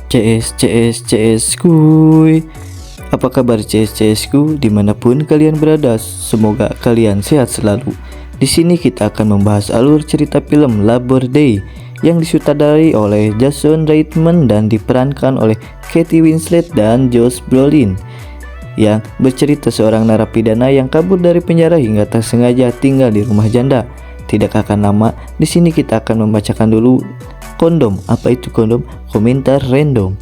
CS kuy. Apa kabar CS ku dimanapun kalian berada? Semoga kalian sehat selalu. Di sini kita akan membahas alur cerita film Labor Day yang disutradarai oleh Jason Reitman dan diperankan oleh Kate Winslet dan Josh Brolin, yang bercerita seorang narapidana yang kabur dari penjara hingga tak sengaja tinggal di rumah janda. Tidak akan lama, di sini kita akan membacakan dulu kondom. Apa itu kondom? Komentar random.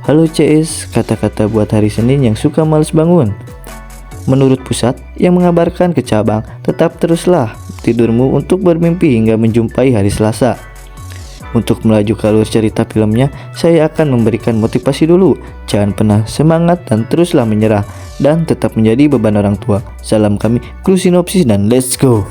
Halo CS, kata-kata buat hari Senin yang suka males bangun. Menurut pusat yang mengabarkan ke cabang, tetap teruslah tidurmu untuk bermimpi hingga menjumpai hari Selasa. Untuk melaju ke alur cerita filmnya, saya akan memberikan motivasi dulu. Jangan pernah semangat dan teruslah menyerah, dan tetap menjadi beban orang tua. Salam kami, kru sinopsis, dan let's go.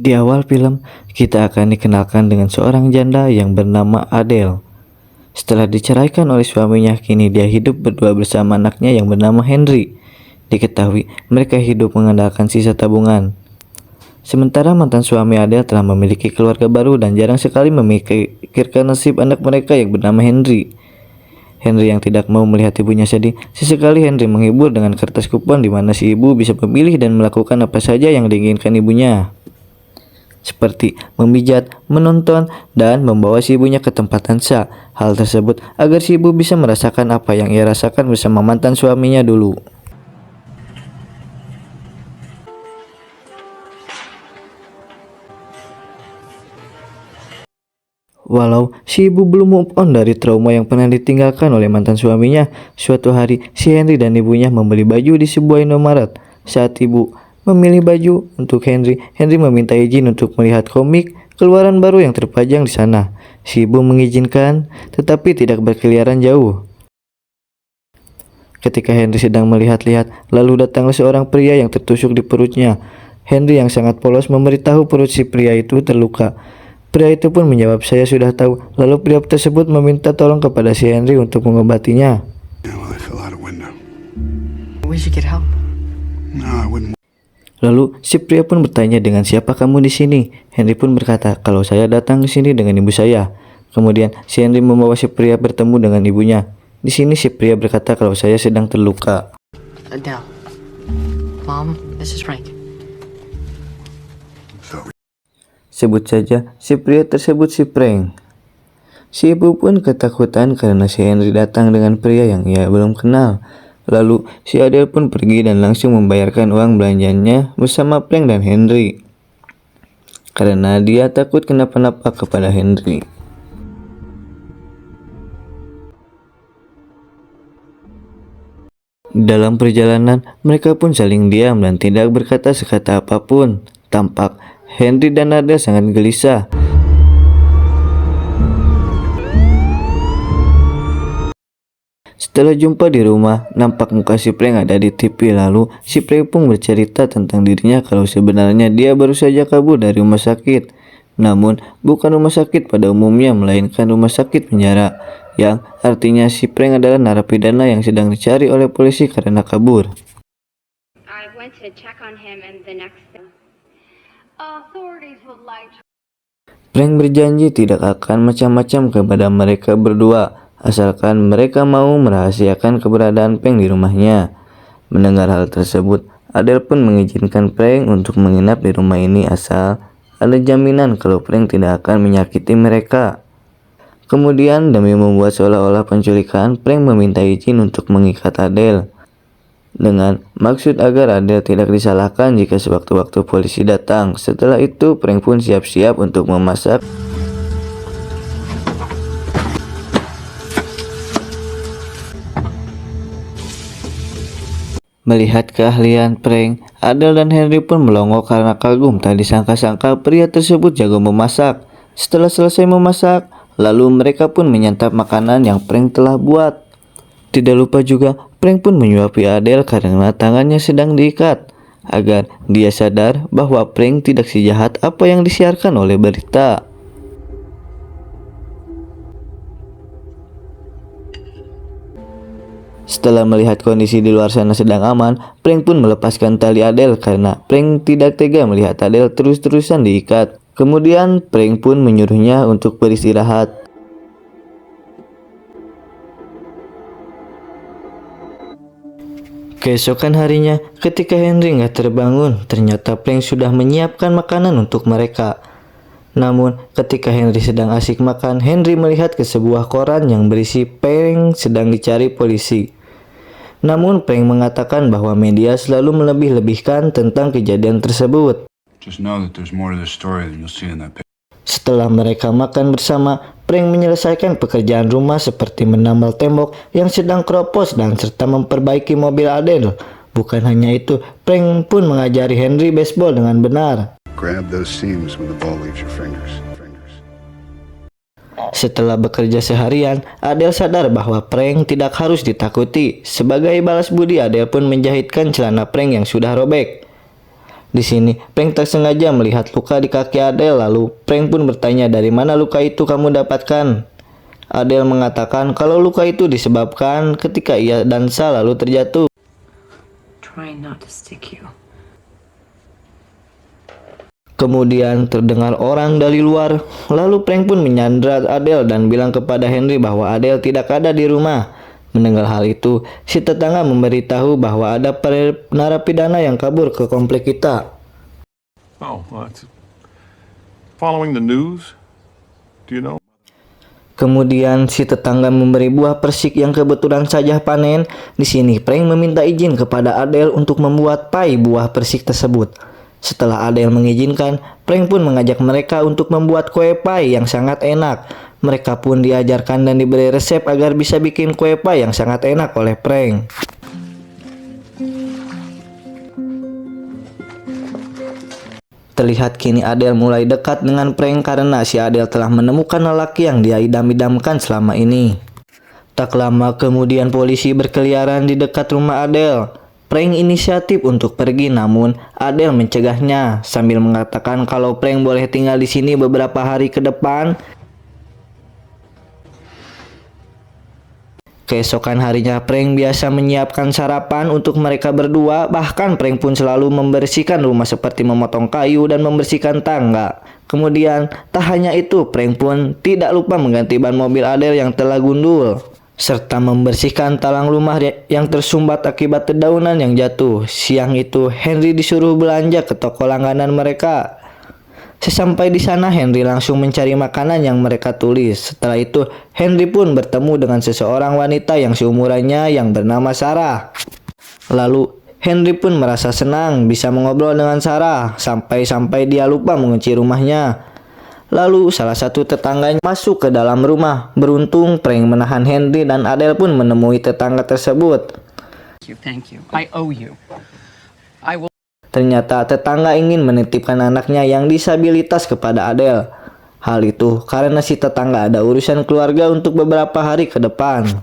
Di awal film, kita akan dikenalkan dengan seorang janda yang bernama Adele. Setelah diceraikan oleh suaminya, kini dia hidup berdua bersama anaknya yang bernama Henry. Diketahui mereka hidup mengandalkan sisa tabungan. Sementara mantan suami Adele telah memiliki keluarga baru dan jarang sekali memikirkan nasib anak mereka yang bernama Henry. Henry yang tidak mau melihat ibunya sedih, sesekali Henry menghibur dengan kertas kupon di mana si ibu bisa memilih dan melakukan apa saja yang diinginkan ibunya, seperti memijat, menonton, dan membawa si ibunya ke tempat dansa. Hal tersebut agar si ibu bisa merasakan apa yang ia rasakan bersama mantan suaminya dulu. Walau si ibu belum move on dari trauma yang pernah ditinggalkan oleh mantan suaminya, suatu hari si Henry dan ibunya membeli baju di sebuah Indomaret. Saat ibu memilih baju untuk Henry, Henry meminta izin untuk melihat komik keluaran baru yang terpajang di sana. Si ibu mengizinkan, tetapi tidak berkeliaran jauh. Ketika Henry sedang melihat-lihat, lalu datanglah seorang pria yang tertusuk di perutnya. Henry yang sangat polos memberitahu perut si pria itu terluka. Pria itu pun menjawab, "Saya sudah tahu." Lalu pria tersebut meminta tolong kepada si Henry untuk mengobatinya. Lalu si pria pun bertanya, "Dengan siapa kamu di sini?" Henry pun berkata, "Kalau saya datang ke sini dengan ibu saya." Kemudian si Henry membawa si pria bertemu dengan ibunya. Di sini si pria berkata kalau saya sedang terluka. Adele. Mom, this is Frank. Sebut saja si pria tersebut si Frank. Si ibu pun ketakutan karena si Henry datang dengan pria yang ia belum kenal. Lalu si Adele pun pergi dan langsung membayarkan uang belanjanya bersama Frank dan Henry, karena dia takut kenapa-napa kepada Henry. Dalam perjalanan, mereka pun saling diam dan tidak berkata sekata apapun. Tampak Henry dan Adele sangat gelisah. Setelah jumpa di rumah, nampak muka si Frank ada di TV. Lalu si Frank pun bercerita tentang dirinya kalau sebenarnya dia baru saja kabur dari rumah sakit. Namun bukan rumah sakit pada umumnya, melainkan rumah sakit penjara, yang artinya si Frank adalah narapidana yang sedang dicari oleh polisi karena kabur. Frank berjanji tidak akan macam-macam kepada mereka berdua, asalkan mereka mau merahasiakan keberadaan Frank di rumahnya. Mendengar hal tersebut, Adele pun mengizinkan Frank untuk menginap di rumah ini asal ada jaminan kalau Frank tidak akan menyakiti mereka. Kemudian demi membuat seolah-olah penculikan, Frank meminta izin untuk mengikat Adele, dengan maksud agar Adele tidak disalahkan jika sewaktu-waktu polisi datang. Setelah itu Frank pun siap-siap untuk memasak. Melihat keahlian Frank, Adele dan Henry pun melongo karena kagum. Tak disangka-sangka pria tersebut jago memasak. Setelah selesai memasak, lalu mereka pun menyantap makanan yang Frank telah buat. Tidak lupa juga, Frank pun menyuapi Adele karena tangannya sedang diikat, agar dia sadar bahwa Frank tidak sejahat apa yang disiarkan oleh berita. Setelah melihat kondisi di luar sana sedang aman, Frank pun melepaskan tali Adele karena Frank tidak tega melihat Adele terus-terusan diikat. Kemudian Frank pun menyuruhnya untuk beristirahat. Keesokan harinya, ketika Henry nggak terbangun, ternyata Frank sudah menyiapkan makanan untuk mereka. Namun, ketika Henry sedang asik makan, Henry melihat ke sebuah koran yang berisi Frank sedang dicari polisi. Namun, Frank mengatakan bahwa media selalu melebih-lebihkan tentang kejadian tersebut. Just know that there's more to this story than you'll see in that picture. Setelah mereka makan bersama, Frank menyelesaikan pekerjaan rumah seperti menambal tembok yang sedang keropos dan serta memperbaiki mobil Adele. Bukan hanya itu, Frank pun mengajari Henry baseball dengan benar. Grab those seams when the ball leaves your fingers. Setelah bekerja seharian, Adele sadar bahwa Frank tidak harus ditakuti. Sebagai balas budi, Adele pun menjahitkan celana Frank yang sudah robek. Di sini, Frank tak sengaja melihat luka di kaki Adele, lalu Frank pun bertanya, "Dari mana luka itu kamu dapatkan?" Adele mengatakan kalau luka itu disebabkan ketika ia dansa lalu terjatuh. Try not to stick you. Kemudian terdengar orang dari luar, lalu Frank pun menyandra Adele dan bilang kepada Henry bahwa Adele tidak ada di rumah. Mendengar hal itu, si tetangga memberitahu bahwa ada narapidana yang kabur ke komplek kita. Oh, well, that's following the news. Do you know? Kemudian si tetangga memberi buah persik yang kebetulan saja panen. Di sini Frank meminta izin kepada Adele untuk membuat pie buah persik tersebut. Setelah Adele mengizinkan, Frank pun mengajak mereka untuk membuat kue pie yang sangat enak. Mereka pun diajarkan dan diberi resep agar bisa bikin kue pie yang sangat enak oleh Frank. Terlihat kini Adele mulai dekat dengan Frank karena si Adele telah menemukan lelaki yang dia idam-idamkan selama ini. Tak lama kemudian polisi berkeliaran di dekat rumah Adele. Frank inisiatif untuk pergi, namun Adele mencegahnya sambil mengatakan kalau Frank boleh tinggal di sini beberapa hari ke depan. Keesokan harinya, Frank biasa menyiapkan sarapan untuk mereka berdua. Bahkan Frank pun selalu membersihkan rumah seperti memotong kayu dan membersihkan tangga. Kemudian, tak hanya itu, Frank pun tidak lupa mengganti ban mobil Adele yang telah gundul, serta membersihkan talang rumah yang tersumbat akibat dedaunan yang jatuh. Siang itu, Henry disuruh belanja ke toko langganan mereka. Sesampai di sana, Henry langsung mencari makanan yang mereka tulis. Setelah itu, Henry pun bertemu dengan seseorang wanita yang seumurannya yang bernama Sarah. Lalu, Henry pun merasa senang bisa mengobrol dengan Sarah, sampai-sampai dia lupa mengunci rumahnya. Lalu, salah satu tetangganya masuk ke dalam rumah. Beruntung, Frank menahan Henry dan Adele pun menemui tetangga tersebut. Thank you. I owe you. I will. Ternyata tetangga ingin menitipkan anaknya yang disabilitas kepada Adele. Hal itu karena si tetangga ada urusan keluarga untuk beberapa hari ke depan.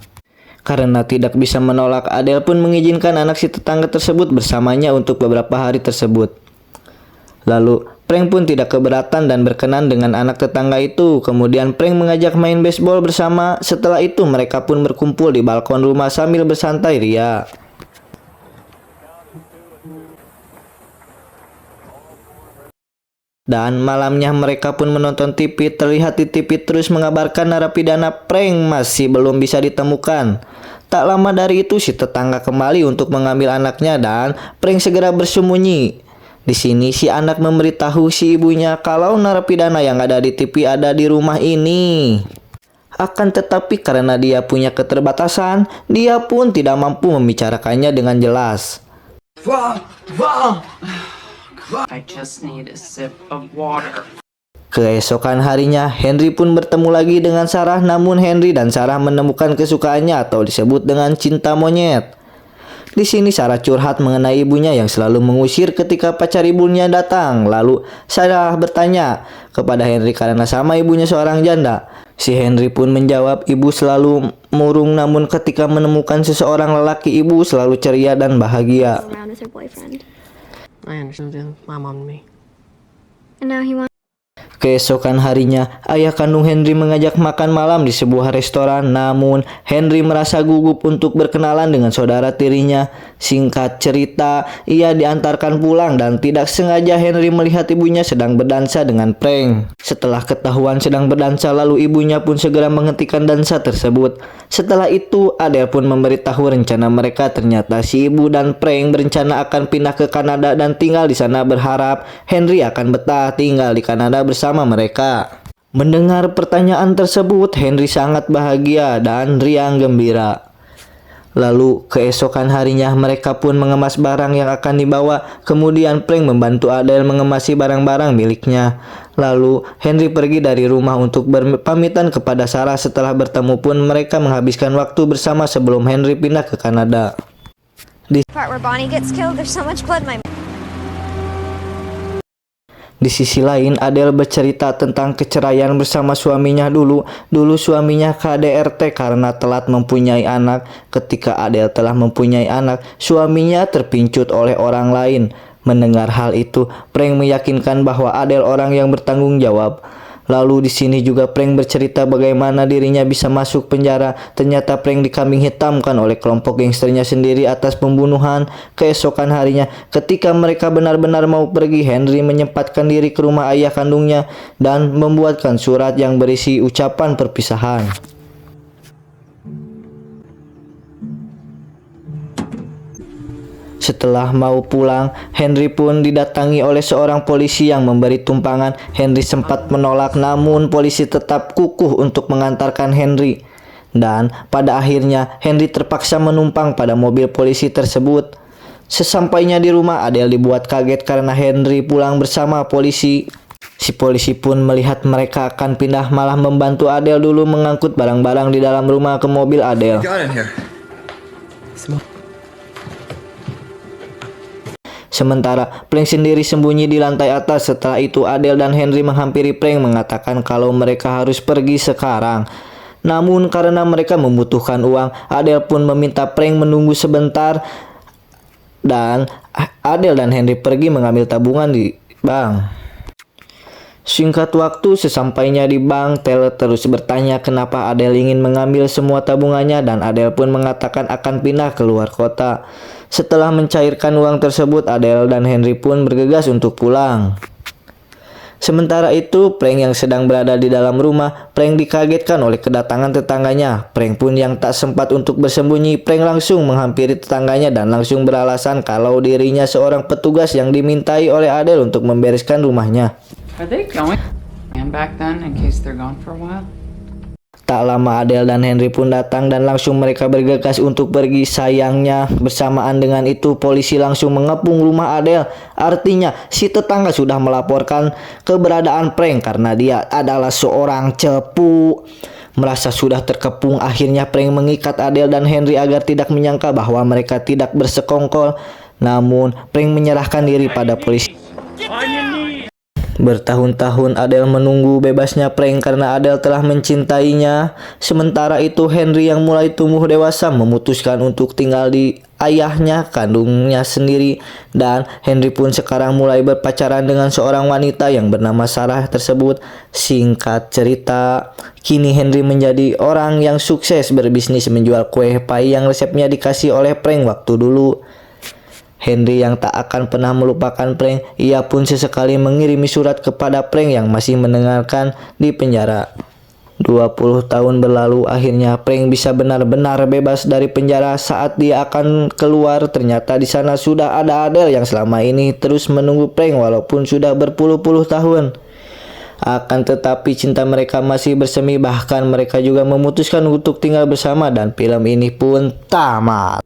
Karena tidak bisa menolak, Adele pun mengizinkan anak si tetangga tersebut bersamanya untuk beberapa hari tersebut. Lalu Frank pun tidak keberatan dan berkenan dengan anak tetangga itu. Kemudian Frank mengajak main baseball bersama. Setelah itu mereka pun berkumpul di balkon rumah sambil bersantai ria. Dan malamnya mereka pun menonton TV. Terlihat di TV terus mengabarkan narapidana Frank masih belum bisa ditemukan. Tak lama dari itu si tetangga kembali untuk mengambil anaknya dan Frank segera bersembunyi. Di sini si anak memberitahu si ibunya kalau narapidana yang ada di TV ada di rumah ini. Akan tetapi karena dia punya keterbatasan, dia pun tidak mampu membicarakannya dengan jelas. I just need a sip of water. Keesokan harinya, Henry pun bertemu lagi dengan Sarah, namun Henry dan Sarah menemukan kesukaannya atau disebut dengan cinta monyet. Di sini Sarah curhat mengenai ibunya yang selalu mengusir ketika pacar ibunya datang. Lalu Sarah bertanya kepada Henry karena sama ibunya seorang janda. Si Henry pun menjawab ibu selalu murung, namun ketika menemukan seseorang lelaki, ibu selalu ceria dan bahagia. Around as her boyfriend. I understood my mom and me. And now he wants Keesokan harinya, ayah kandung Henry mengajak makan malam di sebuah restoran. Namun, Henry merasa gugup untuk berkenalan dengan saudara tirinya. Singkat cerita, ia diantarkan pulang dan tidak sengaja Henry melihat ibunya sedang berdansa dengan Frank. Setelah ketahuan sedang berdansa, lalu ibunya pun segera menghentikan dansa tersebut. Setelah itu, Adele pun memberitahu rencana mereka. Ternyata si ibu dan Frank berencana akan pindah ke Kanada dan tinggal di sana, berharap Henry akan betah tinggal di Kanada bersama mereka. Mendengar pertanyaan tersebut, Henry sangat bahagia dan riang gembira. Lalu keesokan harinya mereka pun mengemas barang yang akan dibawa. Kemudian Frank membantu Adele mengemasi barang-barang miliknya. Lalu Henry pergi dari rumah untuk berpamitan kepada Sarah. Setelah bertemu pun mereka menghabiskan waktu bersama sebelum Henry pindah ke Kanada. Part where Bonnie gets killed, there's so much blood in my. Di sisi lain, Adele bercerita tentang keceraian bersama suaminya dulu. Dulu suaminya KDRT karena telat mempunyai anak. Ketika Adele telah mempunyai anak, suaminya terpincut oleh orang lain. Mendengar hal itu, Frank meyakinkan bahwa Adele orang yang bertanggung jawab. Lalu di sini juga Frank bercerita bagaimana dirinya bisa masuk penjara. Ternyata Frank dikambing hitamkan oleh kelompok gangsternya sendiri atas pembunuhan. Keesokan harinya, ketika mereka benar-benar mau pergi, Henry menyempatkan diri ke rumah ayah kandungnya dan membuatkan surat yang berisi ucapan perpisahan. Setelah mau pulang, Henry pun didatangi oleh seorang polisi yang memberi tumpangan. Henry sempat menolak, namun polisi tetap kukuh untuk mengantarkan Henry. Dan pada akhirnya, Henry terpaksa menumpang pada mobil polisi tersebut. Sesampainya di rumah, Adele dibuat kaget karena Henry pulang bersama polisi. Si polisi pun melihat mereka akan pindah, malah membantu Adele dulu mengangkut barang-barang di dalam rumah ke mobil Adele. Sementara Frank sendiri sembunyi di lantai atas. Setelah itu Adele dan Henry menghampiri Frank mengatakan kalau mereka harus pergi sekarang. Namun karena mereka membutuhkan uang, Adele pun meminta Frank menunggu sebentar. Dan Adele dan Henry pergi mengambil tabungan di bank. Singkat waktu, sesampainya di bank, teller terus bertanya kenapa Adele ingin mengambil semua tabungannya dan Adele pun mengatakan akan pindah ke luar kota. Setelah mencairkan uang tersebut, Adele dan Henry pun bergegas untuk pulang. Sementara itu, Frank yang sedang berada di dalam rumah, Frank dikagetkan oleh kedatangan tetangganya. Frank pun yang tak sempat untuk bersembunyi, Frank langsung menghampiri tetangganya dan langsung beralasan kalau dirinya seorang petugas yang dimintai oleh Adele untuk membereskan rumahnya. Are they going back then in case they're gone for a while? Tak lama Adele dan Henry pun datang dan langsung mereka bergegas untuk pergi. Sayangnya bersamaan dengan itu polisi langsung mengepung rumah Adele. Artinya si tetangga sudah melaporkan keberadaan Frank karena dia adalah seorang cepu. Merasa sudah terkepung, akhirnya Frank mengikat Adele dan Henry agar tidak menyangka bahwa mereka tidak bersekongkol. Namun Frank menyerahkan diri pada polisi. Bertahun-tahun Adele menunggu bebasnya Frank karena Adele telah mencintainya. Sementara itu Henry yang mulai tumbuh dewasa memutuskan untuk tinggal di ayahnya kandungnya sendiri. Dan Henry pun sekarang mulai berpacaran dengan seorang wanita yang bernama Sarah tersebut. Singkat cerita, kini Henry menjadi orang yang sukses berbisnis menjual kue pai yang resepnya dikasih oleh Frank waktu dulu. Henry yang tak akan pernah melupakan Frank, ia pun sesekali mengirimi surat kepada Frank yang masih mendengarkan di penjara. 20 tahun berlalu, akhirnya Frank bisa benar-benar bebas dari penjara. Saat dia akan keluar, ternyata di sana sudah ada Adele yang selama ini terus menunggu Frank walaupun sudah berpuluh-puluh tahun. Akan tetapi cinta mereka masih bersemi, bahkan mereka juga memutuskan untuk tinggal bersama dan film ini pun tamat.